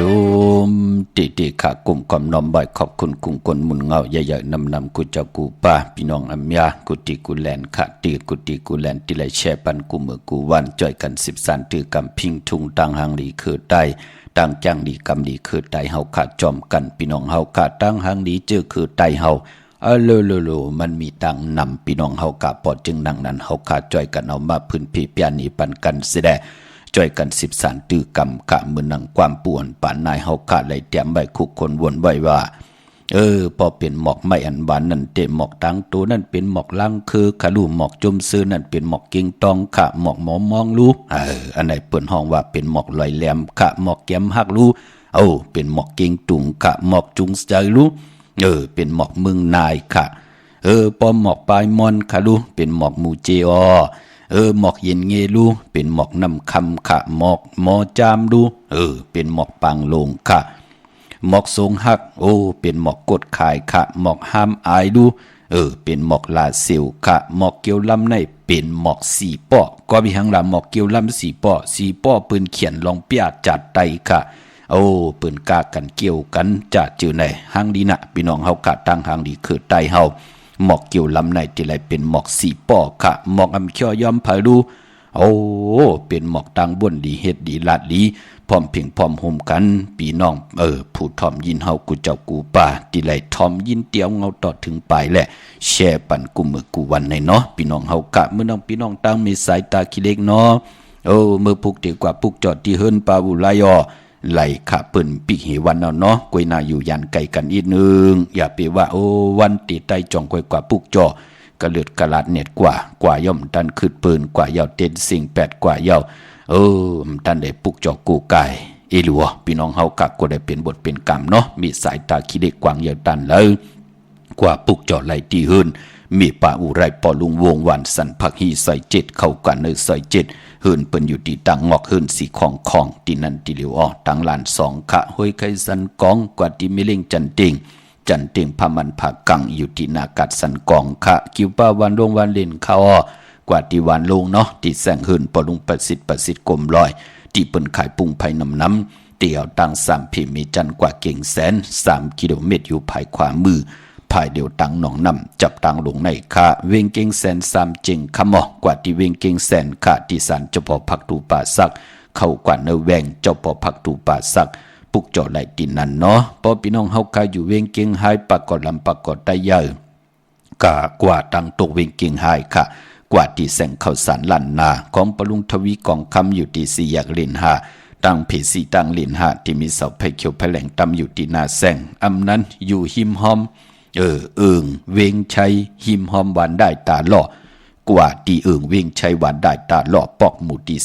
จุมติขากลุ่มความน้อมบ่อยขอบคุณกุ่งกลมุนเงาใหญ่ๆนำกูเจ้ากูป้าพี่น้องอัมยากุติกูแลนขะตีกุติกูแลนติไลแช่ปันกูมือกูวันจ่อยกัน13ตือกำพิงทุงตังหังดีคือใต้ตังจังดีกำดีคือใต้เฮาขาดจอมกันพี่น้องเฮาขาดตังหังดีเจอคือใต้เฮาโลมันมีตังนำพี่น้องเฮากะปอดจึงนังนั้นเฮาขาดจ่อยกันเอามาพื้นพี่เปียนีปันกันเสดจ่อยกัน13ตือกำกะมือนังความป่วนปานนายเฮาขาดไหลเตรียมไว้คุกคนวนไว้ว่าพอเป็นหมอกไม่อันบานนั่นเตะหมอกตังตัวนั่นเป็นหมอกลังคือขลุ่มหมอกจมซื้อนั่นเป็นหมอกกิ่งตองขะหมอกหมอมองรู้อันไหนเปิ้นห้องว่าเป็นหมอกลอยแหลมขะหมอกแก้มหักรู้เป็นหมอกกิ่งตุงขะหมอกจุงใจรู้เป็นหมอกเมืองนายขะปอมหมอกปลายมอนขะรู้เป็นหมอกมูเจอหมอกเย็นเงรูเป็นหมอกน้ำคำขะหมอกมอจามรูเป็นหมอกปังลงขะหมอกทรงหักเป็นหมอกกดขายขะหมอกห้ามอายดูเป็นหมอกลาเซลขะหมอกเกียวลำในเป็นหมอกสีป้อก็มีหังลำหมอกเกียวลำสีป้อปืนเขียนลองเปียจัดไตขะปืนกากันเกี่ยวกันจะจือในหังดีนะพี่น้องเฮากะตั้งหังดีคือไตเฮาหมอกเกี่ยวลำในที่ไรเป็นหมอกสีป้อขะหมอกอำเขียวยอมผาดูเป็นหมอกตังบ่นดีเฮ็ดดีลาดดีพร้อมเพียงพร้อมห่มกันพี่น้องผู้ทอมยินเฮากูเจ้ากูป่าที่ไรทอมยินเตียวเงาต่อถึงปลายแหละแช่ปันกูมือกูวันในเนาะพี่น้องเฮากะมื้อน้องพี่น้องตั้งมีสายตาขี้เล็กเนาะมือพุกเดีกว่าพุกจอดที่เฮิรนปาบุลายอไหลขะเปิ้นปิกเหวันเนาะกวยนาอยู่ยันไกลกันอีกนึงอย่าไปว่าวันติไตจ่องกวยกว่าปุกจอกระเลือดกระลาดเน็ตกว่าย่อมดันคืดปืนกว่าเยาเต้นสิ่ง8กว่าเยาท่านได้ปุกจอกูไก่หลัวพี่น้องเฮากะก็ได้เป็นบทเป็นกรรมเนาะมีสายตาขี้เด็กกวางเยาตันเลยกว่าปุกจอไหลตีหืนมีป่าอุไรปอลุงวงวันสันผักฮีใส่7เข้ากันในใส่7หืนเปิ้นอยู่ที่ตังงอกหืนสีของที่นั่นที่เหลียวตังลาน2ขะห้วยไข่สันกองกว่าที่มิเล่งจันเต็งพามันผักกังอยู่ที่นากัดสันกองขะคิวป้าวันดวงวันเล่นเขากว่าที่วันลงเนาะที่แสงหืนปอลุงประสิทธิ์กลมลอยที่เปิ้นขายปุ้งไผ่น้ำเตี่ยวตัง3พิมีจันกว่าเก่งแสน3กิโลเมตรอยู่ภายขวามือ ภายเดียวตังหนองนำจับตังลงในคาเวงเก่งแสนสามจริงขมอกว่าที่เวงเก่งแสนคาที่สันเจ้าพ่อพักตูป่าสักเข้ากว่าเนแวงเจ้าพ่อพักตูป่าสักปุกเจาะไหลตินนั่นเนาะพอพี่น้องเฮาคาอยู่เวงเก่งหายปากกอดลำปากกอดได้เยอะกากว่าตังตกเวงเก่งหายค่ะกว่าที่แสงข้าวสารลั่นนาของปลุงทวีกองคำอยู่ที่สี่แยกลินหาตั้งเพสีตั้งลินหาที่มีเสาไผ่เขียวไผ่แหลงตำอยู่ที่นาแสงอำนั้นอยู่หิมหอมเอิงเวงชัยหิมหอมหวานได้ตาหล่อกว่าที่เวงชัยหวานได้ตาหล่อปอกหมู่ที่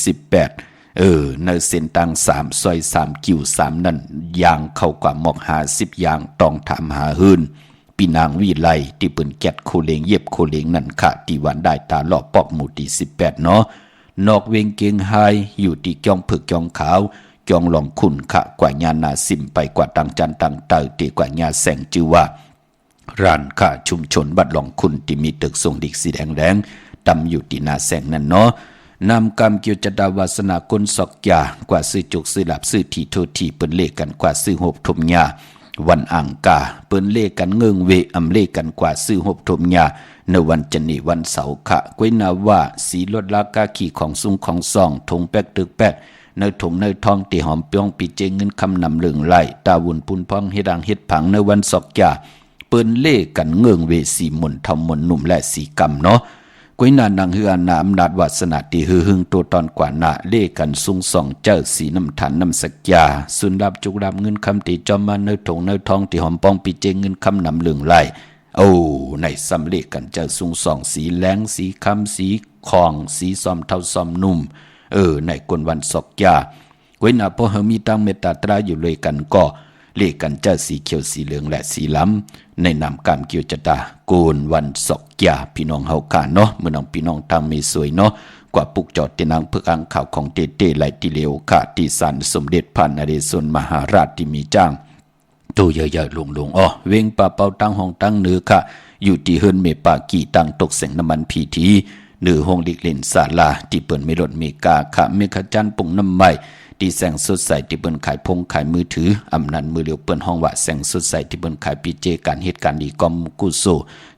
18ในเส้นตัง3ซอย3กิ่ว3นั่นยางเข้ากว่าหมอก50ยางต้องถามหาหืนปีนางวิไลที่ปืนแกดโคเลงเย็บโคเลงนั่นค่ะที่หวานได้ตาหล่อปอกหมู่ที่18เนาะนอกเวงเกียงไฮอยู่ที่จองผึกจองขาวจองหลองขุนขะกว่าญานาสิมไปกว่าตังจันตังเตอตีกว่าญาแสงจือว่าร้านค้าชุมชนบัดหลองขุนที่มีตึกทรงดิกสีแดงแดงตำอยู่ที่นาแสงนั่นเนาะนำกรรมเกี่ยวจดาวาสนากลศอกยากว่าซื้อจุกซื้อหลับซื้อที่โททีเปิ้นเลกันกว่าซื้อหบทมยาวันอ่างกาเปิ้นเลกันเงิงเวอำเลกันกว่าซื้อหบทมยาในวันจันทร์วันเสาร์ขะก้วยนาว่าสีลดลากาขี่ของซุงของซองถงแป๊กตึกแป๊กในถงในทองตีหอมเปียงปีเจเงินคำนำเหลืองไหลตาวุ่นปุนพองเฮดังเฮ็ดผังในวันศอกยาเปิ้นเล่กันเงิงเวสีมนทำมนหนุ่มและสีกำเนาะก้วยนานังเฮือนาอำนาจวาสนาตีฮือหึงตัวตอนกว่านาเล่กันซุงส่องเจ้าสีน้ำฐานน้ำสักยาสุนดับจุกดับเงินคำตีจอมมาในถงในทองตีหอมปองปีเจเงินคำนำเหลืองไหลในสำเร็จกันเจ้าซุงส่องสีแหลงสีคำสีคองสีซอมเท่าซอมนุ่มในกวนวันศอกยาไว้นาพอเฮมีตั้งเมตตาตราอยู่เลยกันก็เรียกกันเจ้าสีเขียวสีเหลืองและสีล้ำในนามกามเกี่ยวจตาโกนวันศอกยาพี่น้องเฮากันเนาะเมื่อน้องพี่น้องทางมีสวยเนาะกว่าปุกจอดที่นางเพื่ออังข่าวของเต้ไหลติเลวค่ะที่สันสมเด็จพระนเรศวรมหาราชที่มีจ้างตัวใหญ่ๆลงเวงป่าเป่าตั้งห้องตั้งเนื้อค่ะอยู่ที่เฮิรนเมปากีตั้งตกแสงน้ำมันพีทีเนื้อห้องลิกเล่นศาลาที่เปิดไม่รถเมกาค่ะเมฆจันปุ่งน้ำใบที่แสงสดใสที่เปิดขายพงขายมือถืออำนันมือเลียวเปิดห้องว่าแสงสดใสที่เปิดขายปีเจการเหตุการณ์ดีกอมกุโซ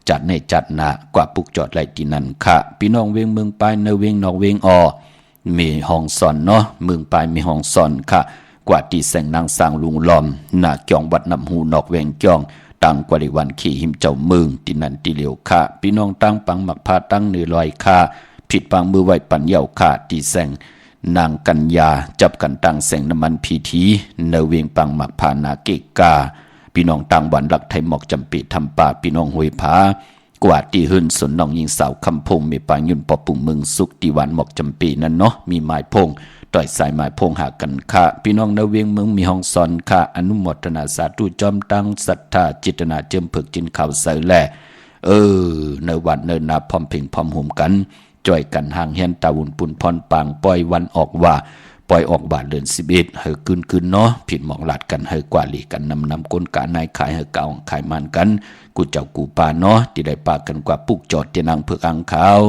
จัดในจัดหนากว่าปุกจอดไหลที่นั่นค่ะพี่น้องเวงเมืองปลายเนเวงนอกเวงมีห้องสอนเนาะเมืองปลายมีห้องสอนค่ะกว่าที่แสงนางสร้างลุงลอมหน้าเกียงวัดน้ำหูนอกแวงเกียงตั้งกว่าในวันขี่หิมเจ้าเมืองที่นั่นที่เหลียวค่ะพี่น้องตั้งปังหมักพาตั้งเนื้อลอยค่ะผิดปังมือไหวปันเยาค่ะที่แสงนางกัญญาจับกันตั้งแสงน้ำมันพีทีเนเวียงปังหมักพานาเกกาพี่น้องตั้งวันหลักไทยหมอกจำปีทำป่าพี่น้องห้วยผากว่าที่หืนสนน้องยิงสาวคำพงมีปางยุ่นปอปุ่งเมืองสุกที่วันหมอกจำปีนั่นเนาะมีไม้พงต่อยสายไม้พงหากันค่ะพี่น้องเนเวียงเมืองมีห้องสอนค่ะอนุโมทนาสาธุจอมตั้งศรัทธาจิตนาเจิมผึกจินข่าวใส่แหล่ในวันเนินนาพร้อมเพ่งพร้อมห่มกันจ่อยกันห่างเฮียนตาวุ่นปุ่นพรปางปล่อยวันออกว่าปล่อยออกบาทเดือน11เฮคืนเนาะผิดหมองหลัดกันเฮกว่าหลีกันนำก้นกานายขายเฮเก่าขายมันกันกูเจ้ากูปาเนาะที่ได้ปากันกว่าปุกจอดที่นางเพื่ออังขาว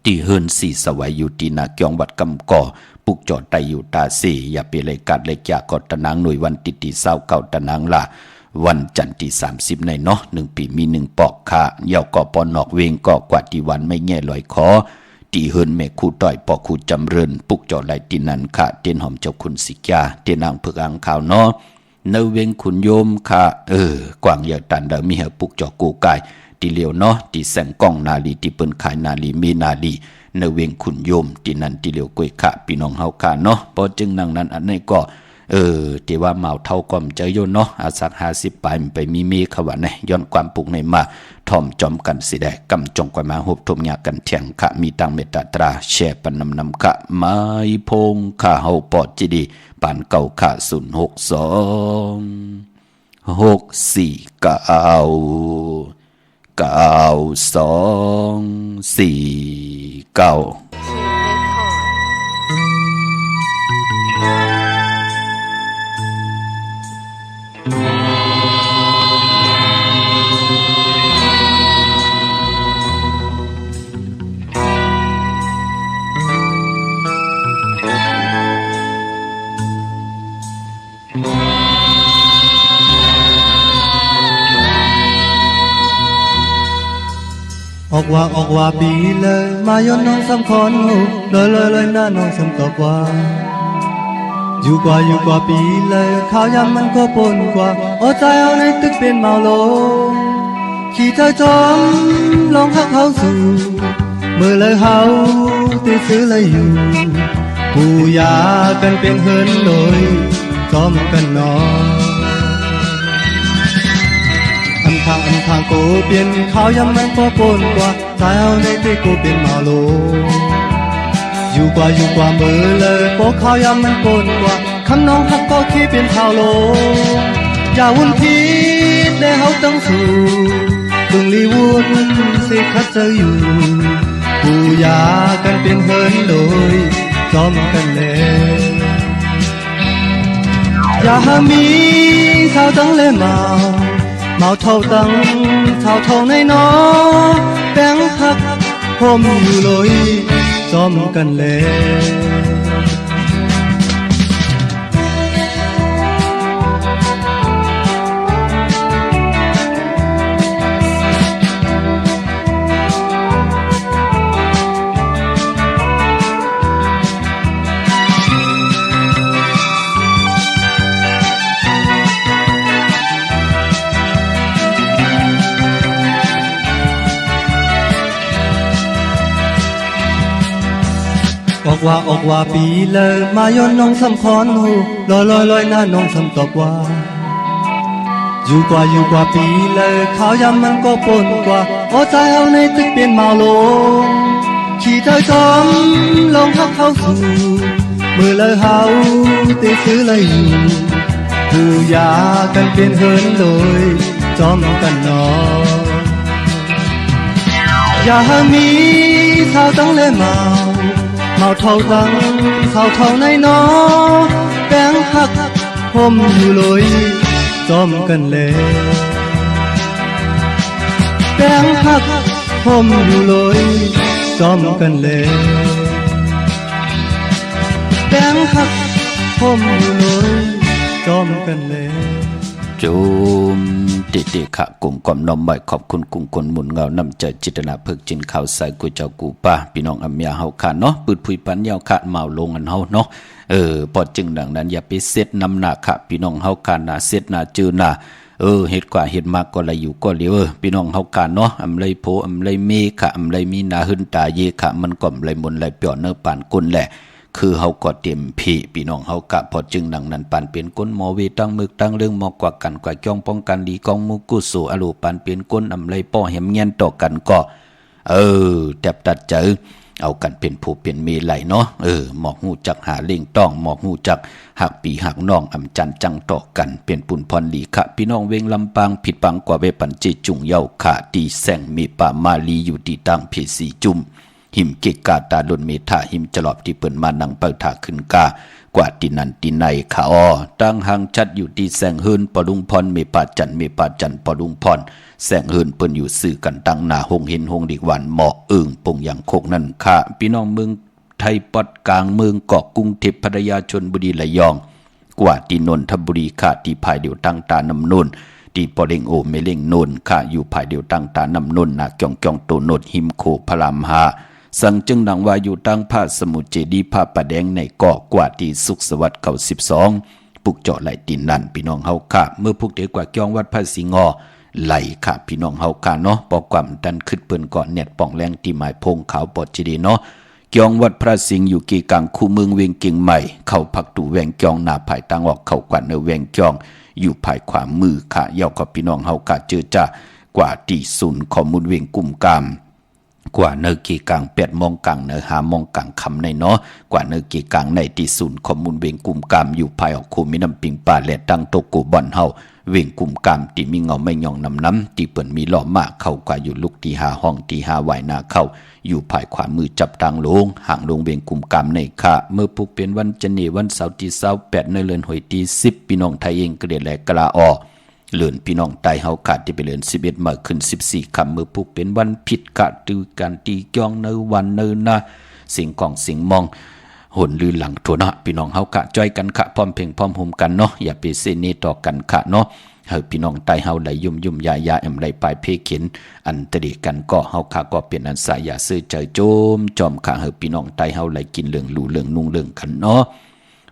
ที่เฮินสีสวัยอยู่ที่นาเกียงวัดกำก่อปุกจอดไตอยู่ตาสีอย่าไปเลยกัดเลยจากกอดตะนางหน่วยวันติเศร้าเก่าตะนางละวันจันทร์ที่30ในเนาะ1ปีมี1ปอกค่ะเยาก็ปอนอกเวงก็กว่าที่วันไม่แง่ลอยคอตีเฮินเมฆคู่ต่อยปอคู่จำเริญปุกจอดไหลตินันค่ะเตียนหอมเจ้าคุณสิกยาเตียนนางเพื่ออังข่าวเนาะเนเวงขุนโยมค่ะกว่างใหญ่ตันเดมีเหปุกจอกูกายตีเหลียวเนาะตีแสงกล้องนาลีตีเปิ้นขายนาลีมีนาลีเนเวงขุนโยมตีนันตีเหลียวกวยค่ะพี่น้องเฮาค่ะเนาะพอจึงนั่งนั้นอันนี้ก็ที่ว่าเมาเท่าก่อมเจอโยนเนาะอาสัก50ไปมีขวานในย้อนความปลุกในมาถ่อมจอมกันสิได้กำจงกว่ามาหบทมยากันเถียงค่ะมีตังเมตตาตราแช่ปันนำค่ะไม้พงข้าเฮาปอดจีดีปานเก่าค่ะ062 6469249 ออกว่าปีเลยมาย้อนน้องสำคอนหูเลยหน้าน้องสำตอบว่าอยู่กว่าปีเลยข้าวยำมันก็ปนกว่าโอ้ใจเอาในตึกเป็นเมาโลขี่ใจจอมลองหักเขาสู่เมื่อเลยเฮาตีซื้อเลยอยู่ผู้ยากันเป็นเฮินโดยจอมกันนอนทางกูเปลี่ยนข้าวยำมันก็ปนกว่าใจเอาในตึกกูเป็นเมาโลอยู่กว่ามือเลยโปข้าวยำมันปนกว่าคำน้องหักก็คิดเป็นข่าวโลอย่าวุ่นคิดได้เฮาต้องสู้บึงลีวุ่นสิคัดเจออยู่ผู้ยากันเป็นเฮินโดยจอมกันเลยอย่าหามีสาวตั้งเลยเมาเท่าตั้งเท่าทองในน้อแบงพักผมอยู่เลยจอมกันเลยออกว่าปีเลยมาย้อนน้องสำคอนหูลอยหน้าน้องสำตอบว่าอยู่กว่าปีเลยข้าวยำมันก็ปนกว่าโอ้ใจเอาในตึกเป็นเมาโลขี่ใจจอมลองหักเข้าสู่มือเลยเฮาตีซื้อเลยอยู่ผู้ยากันเป็นเฮินโดยจอมกันนออย่ามีสาวต้องเลยเมาเท่าตั้งเท่าทองในน้อแบงหักผมอยู่เลยจอมกันเลยแบงหักผมอยู่เลยจอมกันเลยแบงหักผมอยู่เลยจอมกันเลยจุมเด็กๆค่ะกลุ่มก่อมน้อมใหม่ขอบคุณกลุ่มคนหมุนเงานำใจจิตนาเพิกจินข่าวใส่กูเจ้ากูป้าพี่น้องอำยาเฮาค่ะเนาะปืดผุยปันยาวค่ะเมาลงอันเฮาเนาะพอจึงดังนั้นอย่าไปเซตน้ำหนักค่ะพี่น้องเฮาค่ะนะเซตหน้าจือหน้าเฮ็ดกว่าเฮ็ดมากก็ละอยู่ก็เหลียวพี่น้องเฮาค่ะเนาะอำไลโพอำไลเมค่ะอำไลมีนาหึนตาเยค่ะมันก็อำไลมนไลเปียวเนื้อปานกุนแหละคือเฮาก็เต็มพี่น้องเฮากะพอจึงดังนั้นปานเป็นก้นหมอเวตั้งมึกตั้งเรื่องมอกกว่ากันกว่าจ้องป้องกันดีกองมุกุโสอโลปานเป็นก้นอำไลป้อแหมเงียนต่อกันก็แทบตัดเจอเอากันเป็นผู้เป็นเมไหลเนาะหมอกหูจักหาเล่งต้องหมอกหูจักหักปีหักน้องอำจันจังต่อกันเป็นปุ่นพรลีค่ะพี่น้องเวงลำปางผิดปังกว่าเวปันจิจุงเยาค่ะตีแสงมีป่ามาลีอยู่ที่ตั้งเพสีจุ่มหิมเกกาตาดนเมธาหิมจลอบที่เปิ่นมานังเปิดถาขึ้นกากว่าที่นันที่ในขาตั้งหางชัดอยู่ที่แสงเฮินปดุงพรเมปาจันปดุงพรแสงเฮินเปิ่นอยู่สื่อกันตั้งหน้าหงเห็นหงดีกวันเหมาะปงอย่างโคกนั่นค่ะพี่น้องเมืองไทยปอดกลางเมืองเกาะกรุงเทพพัทยาชลบุรีระยองกว่าที่นนทบุรีค่ะที่ภายเดียวตั้งตานำนนที่ปอเลงโอเมเลงนนค่ะอยู่ภายเดียวตั้งตานำนนนาจองโตโนดหิมโคพรามหาสังจึงดังว่าอยู่ตั้งผ้าสมุทรเจดีผ้าประแดงในเกาะกว่าที่สุขสวัสดิ์เก่า12ปุกเจาะไหลตินนั่นพี่น้องเฮาค่ะเมื่อพุกเด็กกว่าจ้องวัดพระสิงห์ไหลค่ะพี่น้องเฮาค่ะเนาะปอกความดันขึ้นเปิ้นก่อนเน็ตป่องแรงที่หมายพงขาวปอดจีดีเนาะเกียงวัดพระสิงห์อยู่กีกลางคูเมืองเวียงเกียงใหม่เข้าพักตู่แวงเกียงหน้าภายตั้งออกเข้ากว่าเนแวงเกียงอยู่ภายขวามือค่ะเยากับพี่น้องเฮาค่ะเจอจ้ากว่าที่ศูนย์ข้อมูลเวียงกุ่มกามกว่าเนกีกลาง8 โมงกลางเน5 โมงกลางคำในเนาะกว่าเนกีกลางในที่ศูนย์ข้อมูลเวียงกุ่มกามอยู่ภายออกคูมีน้ำปิงป่าและตั้งโตกูบ่อนเฮาเวียงกุ่มกามที่มีเงาไม่ยองน้ำที่เปิ่นมีล้อมากเข้ากว่าอยู่ลุกที่5ห้องที่5ไหวนาเข้าอยู่ภายขวามือจับทางลงห่างลงเวียงกุ่มกามในค่ะเมื่อพุกเป็นวันจันทร์วันเสาร์ที่28ในเดือนหอยที่10พี่น้องไทยเองก็ได้แลกกะลาออเลื่อนพี่น้องไตเฮาขาดที่ไปเลื่อน11มาขึ้น14ค่ำมื้อพุกเป็นวันผิดกะตือกันตีจ้องในวันเนินนะสิ่งของสิ่งมองหนลือหลังทั่วเนาะพี่น้องเฮากะจ้อยกันค่ะพร้อมเพลงพร้อมโฮมกันเนาะอย่าไปเสน่ต่อกันค่ะเนาะ เฮาพี่น้องใต้เฮาไหลยุ่มยายาแอมไหลปลายเพเข็นอันตรีกันก็เฮาข้าก็เป็นอันสายอย่าซื้อใจโจมจอมข้าเฮาพี่น้องใต้เฮาไหลกินเรื่องลู่เรื่องนุ่งเรื่องกันเนาะ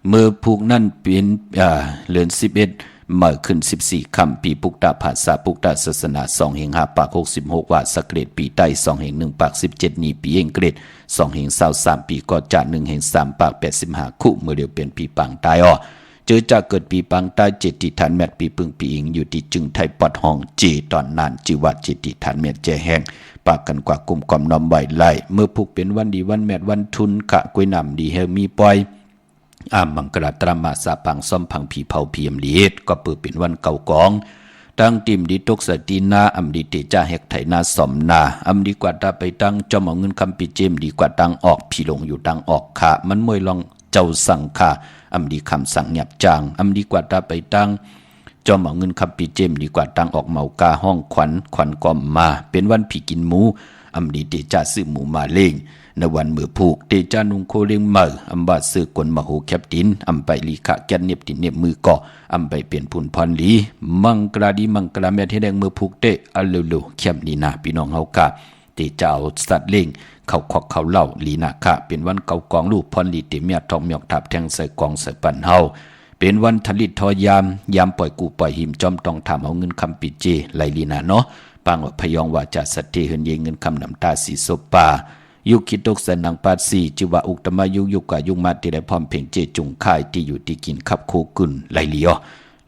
เมื่อผูกนั่นเป็นเดือน11เมื่อขึ้น14ค่ำปีปุกตะภาษาปุกตะศาสนา2แห่ง5ปาก66ว่าสเกรดปีใต้2แห่ง1ปาก17นี้ปีเองเกรด2แห่ง23ปีก็จะ1แห่ง3ปาก85คู่เมื่อเดียวเป็นปีปังตายอ้อเจอจากเกิดปีปังใต้เจติฐานแมตปีปึงปีอิงอยู่ที่จึงไทยปอดห้องจีตอนนานจีวัดเจติฐานแมตเจแห้งปากกันกว่ากลุ่มความน้อมไหวไล่เมื่อผูกเป็นวันดีวันแมตวันทุนขะกล้วยนำดีเฮมีปอยมังกรตรามาสาพังซ่อมพังผีเผาเพียมลีดก็เปิดเป็นวันเก่ากองตั้งติมดีตกสตีนาดีเตจ่าแหกไถนาสมนาดีกว่าตาไปตั้งจอมเอาเงินคำปิเจมดีกว่าตั้งออกพี่ลงอยู่ตั้งออกขามันมวยลองเจ้าสั่งขาดีคำสั่งหยับจางดีกว่าตาไปตั้งจอมเอาเงินคำปิเจมดีกว่าตั้งออกเมากาห้องขวัญก่อมมาเป็นวันผีกินหมูดีเตจ่าซื้อหมูมาเล่งในวันมือผูกเตจานุงโคเลียงเมื่อบาซื้อกลมโหแคปตินไปลีขะแกนเน็บตินเน็บมือเกาะไปเปลี่ยนพุนพรลีมังกราดีมังกราแม่ที่แดงมือผูกเตอัลลูแคมลีนาพี่น้องเฮากะเตเจ้าสัตว์เล่งเขาขอกเขาเล่าลีนาคะเป็นวันเก่ากองลูกพรลีเตเมียทองหยอกทับแทงใส่กองใส่ปันเฮาเป็นวันทลิตทอยามปล่อยกูปล่อยหิมจอมต้องถามเอาเงินคำปิเจไหลลีนาเนาะปางว่าพยองว่าจะสติเฮินเยเงินคำน้ำตาสีโซปายุคิดตกสนังปาสีจิวะอุกตมายุกกายุมาติได้พร้อมเพ่งเจจุงค่ายที่อยู่ที่กินขับโคกุนไหลลีอ๋อ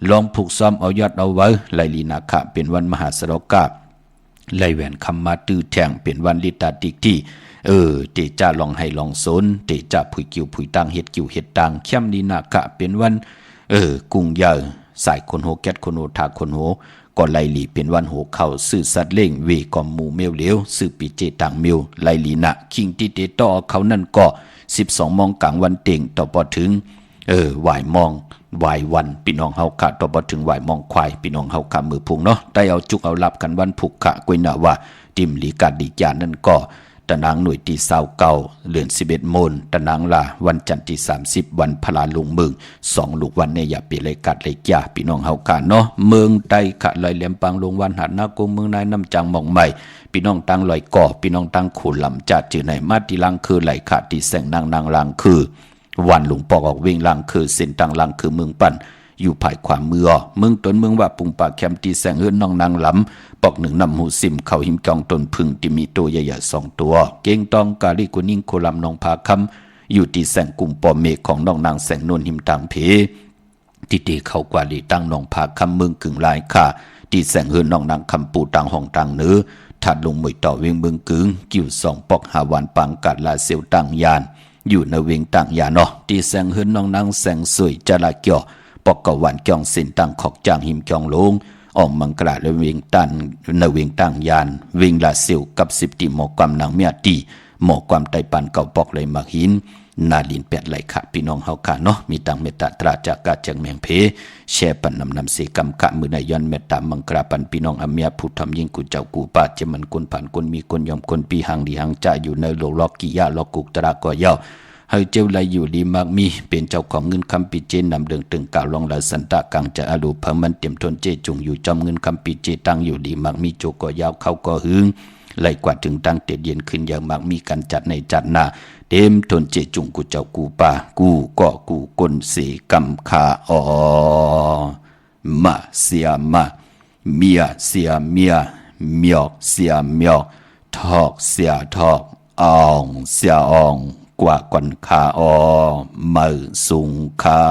ลองผูกซ้อมเอายอดเอาไว้ไหลลีนาคะเป็นวันมหาสรกาไหลแหวนคำมาตื้อแทงเป็นวันลิตาติกที่เตจ่าลองให้ลองสนเตจ่าผุยกิ้วผุยตังเฮ็ดกิ้วเฮ็ดตังเข้มลีนาคะเป็นวันกุ้งยาสายคนโหแก๊สคนโหทาคนโหก่อนไลลีเป็นวันโหเข้าซื้อสัตว์เล่งเวกอมหมูเมวเหลวซื้อปีเจต่างเมวไลลีนะคิงที่เตต่อเขานั่นก็12 มองกลางวันเต่งต่อพอถึงหวายมองหวายวันพี่น้องเฮาค่ะต่อพอถึงหวายมองควายพี่น้องเฮาค่ะมือพุงเนาะได้เอาจุกเอาลับกันวันผูกขะกวยนะว่าติมลีกาดีจานั่นก็ตะนางหน่วยที่29เดือน11 โมนตะนางลาวันจันทร์ที่30วันพลาลุงเมือง2ลูกวันเนี่ยอย่าเปเลยกัดเลยจ้าพี่น้องเฮากันเนาะเมืองใต้ขะลอยแหลมปางลงวันหัดนากงเมืองนายน้ำจังหม่องใหม่พี่น้องตั้งลอยก่อพี่น้องตั้งขุนลำจัดจื่อไหนมาติลังคือไหลขาดที่แสงนางลังคือวันหลวงปอกออกเวงลังคือเส้นตังลังคือเมืองปั่นอยู่ภายความมือเมืองตนเมืองว่าปุงปากแคมตีแสงเฮือนน้องนางหลำปอกหนึ่งนำหูซิมเขาหิมจองตนพึ่งที่มีตัวใหญ่ๆ2 ตัวเก่งตองกาลิกุนิ่งโคลำนองพาคำอยู่ที่แสงกลุ่มปอเมฆของน้องนางแสงนวลหิมต่างเพที่ตีเขากว่าลีตั้งนองพาคำเมืองกึ่งลายค่ะที่แสงเฮือนน้องนางคำปูต่างห้องต่างเนื้อถัดลงมวยต่อเวียงเมืองกึ่งกิ่ว2 ปอกหาวันปังกัดลาเซลต่างยานอยู่ในเวียงต่างยานเนาะที่แสงเฮือนน้องนางแสงสวยจราเกี่ยวปอกกะวันเกี่ยงเส้นตังขอกจางหิมจองลงออกมังกราและเวียงตันในเวียงต่างยานเวียงลาเซียวกับ10ตีหมอความนางเมียตีหมอความไตปันเก่าปอกเลยมักหินนาลิน8ไหลค่ะพี่น้องเฮาค่ะเนาะมีตังเมตตาตราจากกาจังแมงเพแช่ปันนำเสกรรมกะมือนายย้อนเมตตามังกราปันพี่น้องอเมียผู้ทำยิ่งกูเจ้ากูปาจะมันคนผ่านคนมีคนยอมคนปีหังดีหังจะอยู่ในโลกล็อกกิยาล็อกกุกตราก็ยาวให้เจ้าไหลอยู่ดีมากมีเป็นเจ้าของเงินคำปีเจนำเดิงตึงกล่าวลองละสันตะกังจะอรูพมันเต็มทนเจจุงอยู่จอมเงินคำปีเจตั้งอยู่ดีมากมีโจก็ยาวเข้าก็หึงไหลกว่าถึงตั้งเตียเย็นขึ้นอย่างมากมีการจัดในจัดหน้าเต็มทนเจจุงกูเจ้ากูป่ากูก็กูกลเสกำคามาเสียมาเมียเสียเมียเมียกเสียเมียกทอกเสียทอกอ่องเสียอ่องกว่าก่อนคามือสูงคา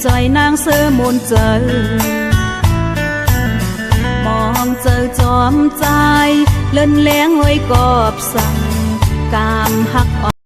ใจนางเสือมนเจอมองเจอจอมใจเล่นแหลงห้อยกอบสั่งกามหัก